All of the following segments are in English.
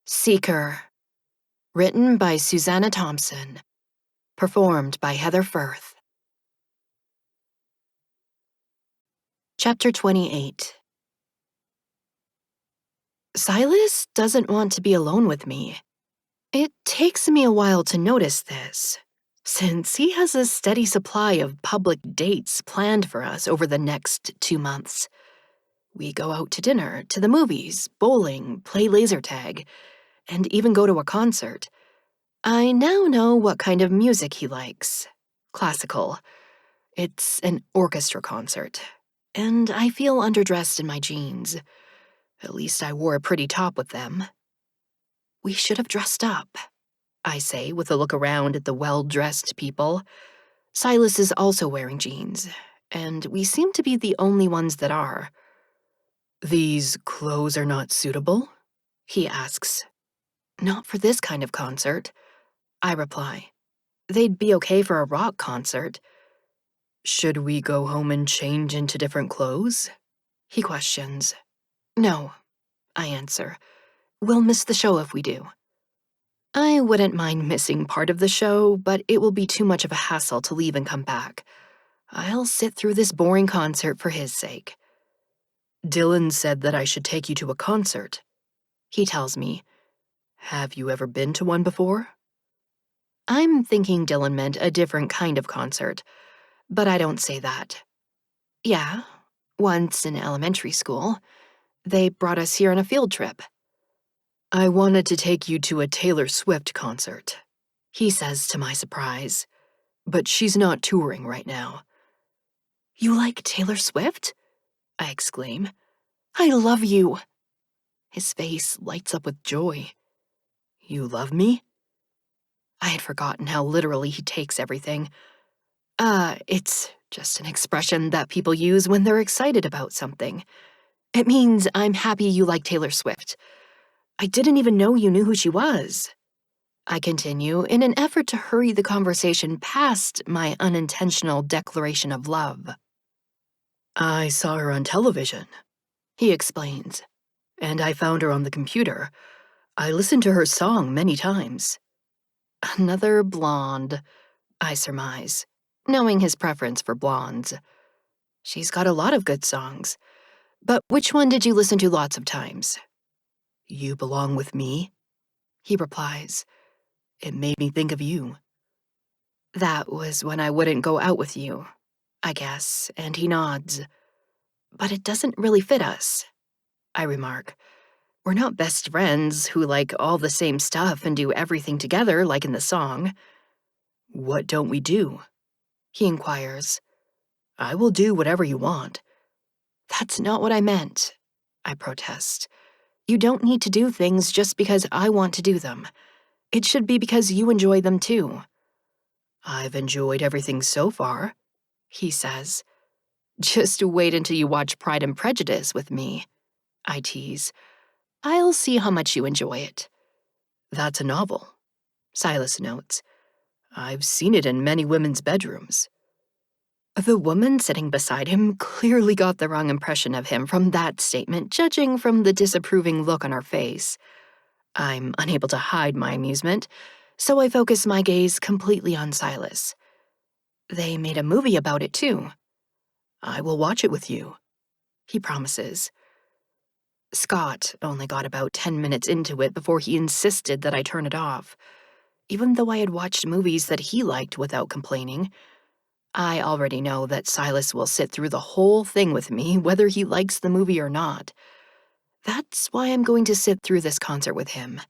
Seeker. Written by Suzana Thompson. Performed by Heather Firth. Chapter 28. Silas doesn't want to be alone with me. It takes me a while to notice this, since he has a steady supply of public dates planned for us over the next 2 months. We go out to dinner, to the movies, bowling, play laser tag, and even go to a concert. I now know what kind of music he likes. Classical. It's an orchestra concert. And I feel underdressed in my jeans. At least I wore a pretty top with them. We should have dressed up, I say with a look around at the well-dressed people. Silas is also wearing jeans, and we seem to be the only ones that are. "These clothes are not suitable?" he asks. "Not for this kind of concert," I reply. "They'd be okay for a rock concert." "Should we go home and change into different clothes?" he questions. "No," I answer. "We'll miss the show if we do." I wouldn't mind missing part of the show, but it will be too much of a hassle to leave and come back. I'll sit through this boring concert for his sake. "Dylan said that I should take you to a concert," he tells me. "Have you ever been to one before?" I'm thinking Dylan meant a different kind of concert, but I don't say that. "Yeah, once in elementary school. They brought us here on a field trip." "I wanted to take you to a Taylor Swift concert," he says to my surprise. "But she's not touring right now." "You like Taylor Swift?" I exclaim. "I love you." His face lights up with joy. "You love me?" I had forgotten how literally he takes everything. It's just an expression that people use when they're excited about something. It means I'm happy you like Taylor Swift. I didn't even know you knew who she was. I continue in an effort to hurry the conversation past my unintentional declaration of love. "I saw her on television," he explains, "and I found her on the computer. I listened to her song many times." Another blonde, I surmise, knowing his preference for blondes. She's got a lot of good songs. But which one did you listen to lots of times? "You Belong With Me," he replies. "It made me think of you." "That was when I wouldn't go out with you, I guess," and he nods. "But it doesn't really fit us," I remark. "We're not best friends who like all the same stuff and do everything together like in the song." "What don't we do?" he inquires. "I will do whatever you want." "That's not what I meant," I protest. "You don't need to do things just because I want to do them. It should be because you enjoy them too." "I've enjoyed everything so far," he says. "Just wait until you watch Pride and Prejudice with me," I tease. "I'll see how much you enjoy it." "That's a novel," Silas notes. "I've seen it in many women's bedrooms." The woman sitting beside him clearly got the wrong impression of him from that statement, judging from the disapproving look on her face. I'm unable to hide my amusement, so I focus my gaze completely on Silas. "They made a movie about it, too." "I will watch it with you," he promises. Scott only got about 10 minutes into it before he insisted that I turn it off. Even though I had watched movies that he liked without complaining, I already know that Silas will sit through the whole thing with me, whether he likes the movie or not. That's why I'm going to sit through this concert with him,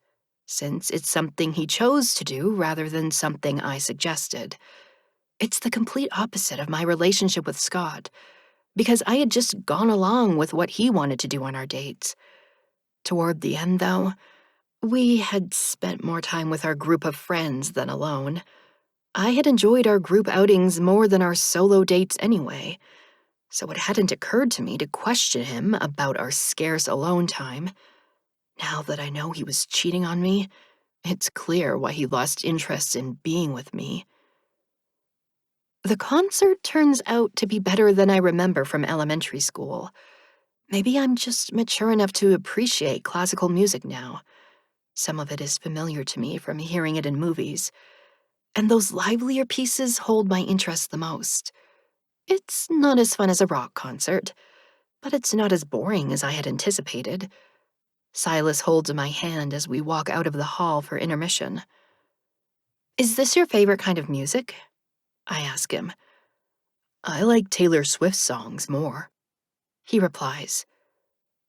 since it's something he chose to do rather than something I suggested. It's the complete opposite of my relationship with Scott, because I had just gone along with what he wanted to do on our dates. Toward the end, though, we had spent more time with our group of friends than alone. I had enjoyed our group outings more than our solo dates anyway, so it hadn't occurred to me to question him about our scarce alone time. Now that I know he was cheating on me, it's clear why he lost interest in being with me. The concert turns out to be better than I remember from elementary school. Maybe I'm just mature enough to appreciate classical music now. Some of it is familiar to me from hearing it in movies, and those livelier pieces hold my interest the most. It's not as fun as a rock concert, but it's not as boring as I had anticipated. Silas holds my hand as we walk out of the hall for intermission. Is this your favorite kind of music? I ask him. I like Taylor Swift songs more, he replies.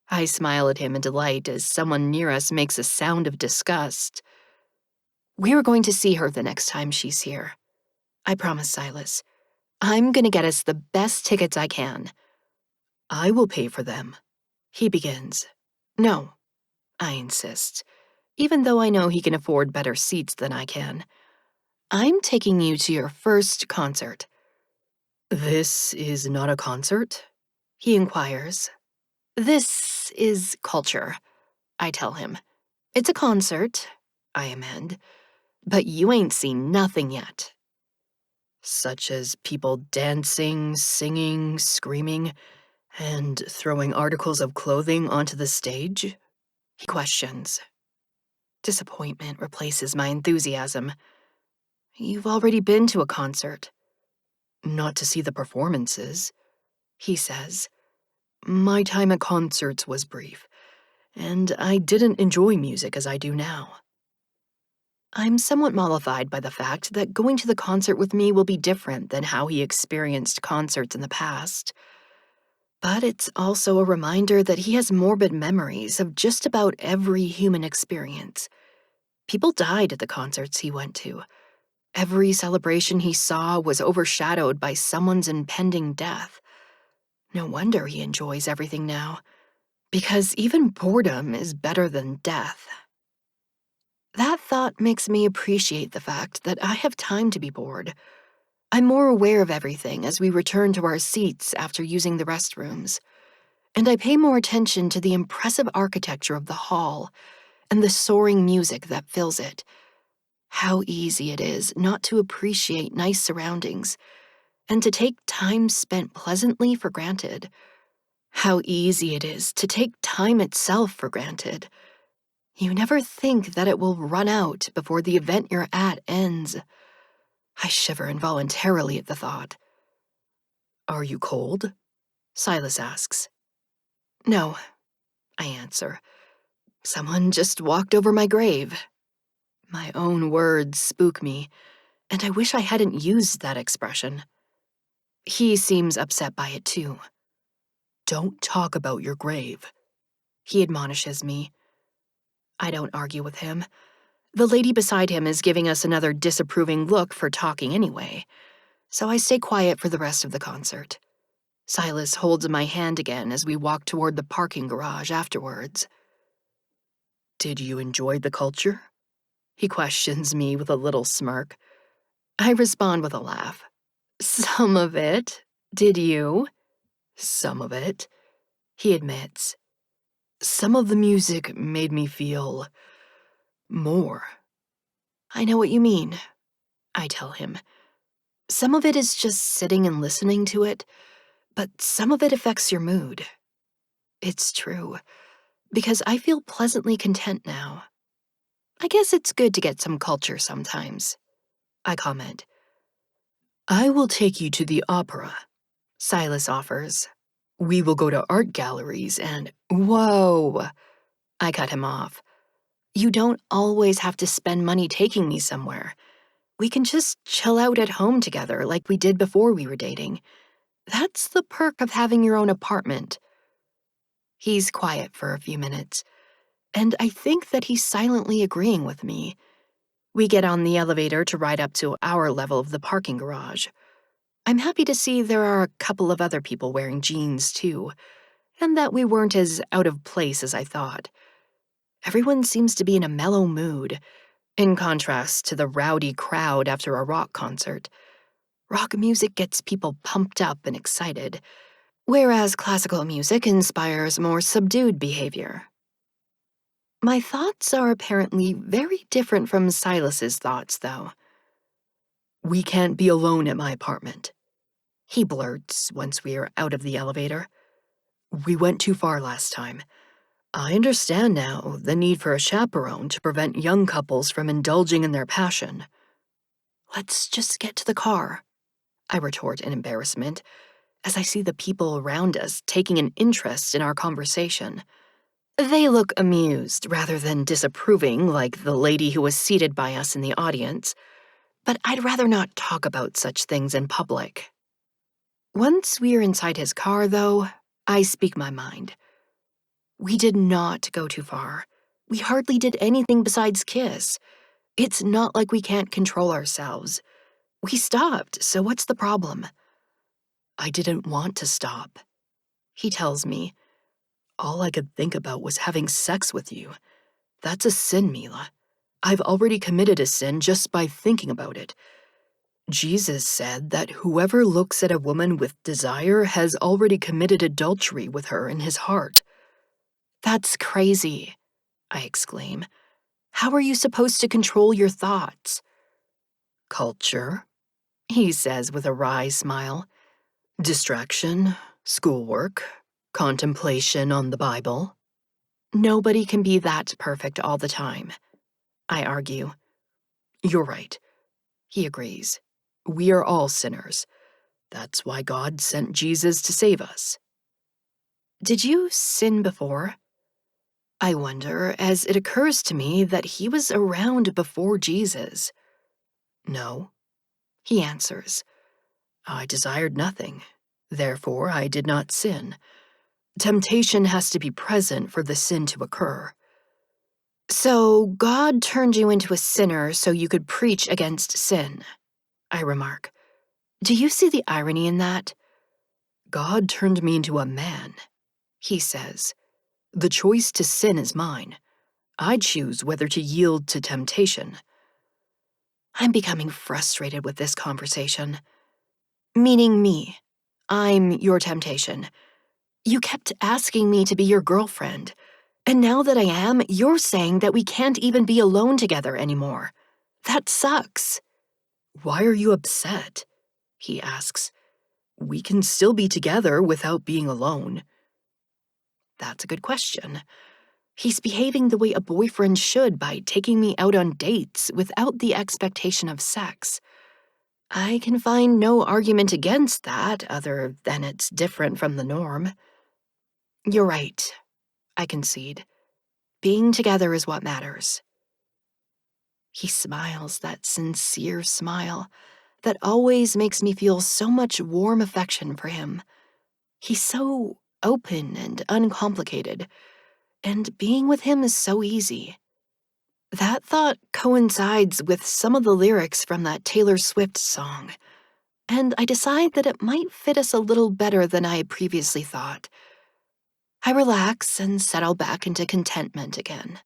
I smile at him in delight as someone near us makes a sound of disgust. We are going to see her the next time she's here, I promise Silas. I'm going to get us the best tickets I can. I will pay for them, he begins. No, I insist, even though I know he can afford better seats than I can. I'm taking you to your first concert. This is not a concert? He inquires. This is culture, I tell him. It's a concert, I amend, but you ain't seen nothing yet. Such as people dancing, singing, screaming, and throwing articles of clothing onto the stage? He questions. Disappointment replaces my enthusiasm. You've already been to a concert. Not to see the performances, he says. My time at concerts was brief, and I didn't enjoy music as I do now. I'm somewhat mollified by the fact that going to the concert with me will be different than how he experienced concerts in the past. But it's also a reminder that he has morbid memories of just about every human experience. People died at the concerts he went to. Every celebration he saw was overshadowed by someone's impending death. No wonder he enjoys everything now, because even boredom is better than death. That thought makes me appreciate the fact that I have time to be bored. I'm more aware of everything as we return to our seats after using the restrooms, and I pay more attention to the impressive architecture of the hall and the soaring music that fills it. How easy it is not to appreciate nice surroundings and to take time spent pleasantly for granted. How easy it is to take time itself for granted. You never think that it will run out before the event you're at ends. I shiver involuntarily at the thought. Are you cold? Silas asks. No, I answer. Someone just walked over my grave. My own words spook me, and I wish I hadn't used that expression. He seems upset by it too. Don't talk about your grave, he admonishes me. I don't argue with him. The lady beside him is giving us another disapproving look for talking anyway, so I stay quiet for the rest of the concert. Silas holds my hand again as we walk toward the parking garage afterwards. Did you enjoy the culture? He questions me with a little smirk. I respond with a laugh. Some of it. Did you? Some of it, he admits. Some of the music made me feel more. I know what you mean, I tell him. Some of it is just sitting and listening to it, but some of it affects your mood. It's true, because I feel pleasantly content now. I guess it's good to get some culture sometimes, I comment. I will take you to the opera, Silas offers. We will go to art galleries and— Whoa! I cut him off. You don't always have to spend money taking me somewhere. We can just chill out at home together like we did before we were dating. That's the perk of having your own apartment. He's quiet for a few minutes, and I think that he's silently agreeing with me. We get on the elevator to ride up to our level of the parking garage. I'm happy to see there are a couple of other people wearing jeans, too, and that we weren't as out of place as I thought. Everyone seems to be in a mellow mood, in contrast to the rowdy crowd after a rock concert. Rock music gets people pumped up and excited, whereas classical music inspires more subdued behavior. My thoughts are apparently very different from Silas's thoughts, though. We can't be alone at my apartment, he blurts once we are out of the elevator. We went too far last time. I understand now the need for a chaperone to prevent young couples from indulging in their passion. Let's just get to the car, I retort in embarrassment, as I see the people around us taking an interest in our conversation. They look amused rather than disapproving, like the lady who was seated by us in the audience, but I'd rather not talk about such things in public. Once we are inside his car, though, I speak my mind. We did not go too far. We hardly did anything besides kiss. It's not like we can't control ourselves. We stopped, so what's the problem? I didn't want to stop. He tells me, all I could think about was having sex with you. That's a sin, Mila. I've already committed a sin just by thinking about it. Jesus said that whoever looks at a woman with desire has already committed adultery with her in his heart. That's crazy, I exclaim. How are you supposed to control your thoughts? Culture, he says with a wry smile. Distraction, schoolwork, contemplation on the Bible. Nobody can be that perfect all the time, I argue. You're right, he agrees. We are all sinners. That's why God sent Jesus to save us. Did you sin before? I wonder, as it occurs to me that he was around before Jesus. No, he answers. I desired nothing. Therefore, I did not sin. Temptation has to be present for the sin to occur. So, God turned you into a sinner so you could preach against sin, I remark. Do you see the irony in that? God turned me into a man, he says. The choice to sin is mine. I choose whether to yield to temptation. I'm becoming frustrated with this conversation. Meaning me. I'm your temptation. You kept asking me to be your girlfriend, and now that I am, you're saying that we can't even be alone together anymore. That sucks. Why are you upset? He asks. We can still be together without being alone. That's a good question. He's behaving the way a boyfriend should by taking me out on dates without the expectation of sex. I can find no argument against that other than it's different from the norm. You're right, I concede. Being together is what matters. He smiles that sincere smile that always makes me feel so much warm affection for him. He's so open and uncomplicated, and being with him is so easy. That thought coincides with some of the lyrics from that Taylor Swift song, and I decide that it might fit us a little better than I had previously thought. I relax and settle back into contentment again.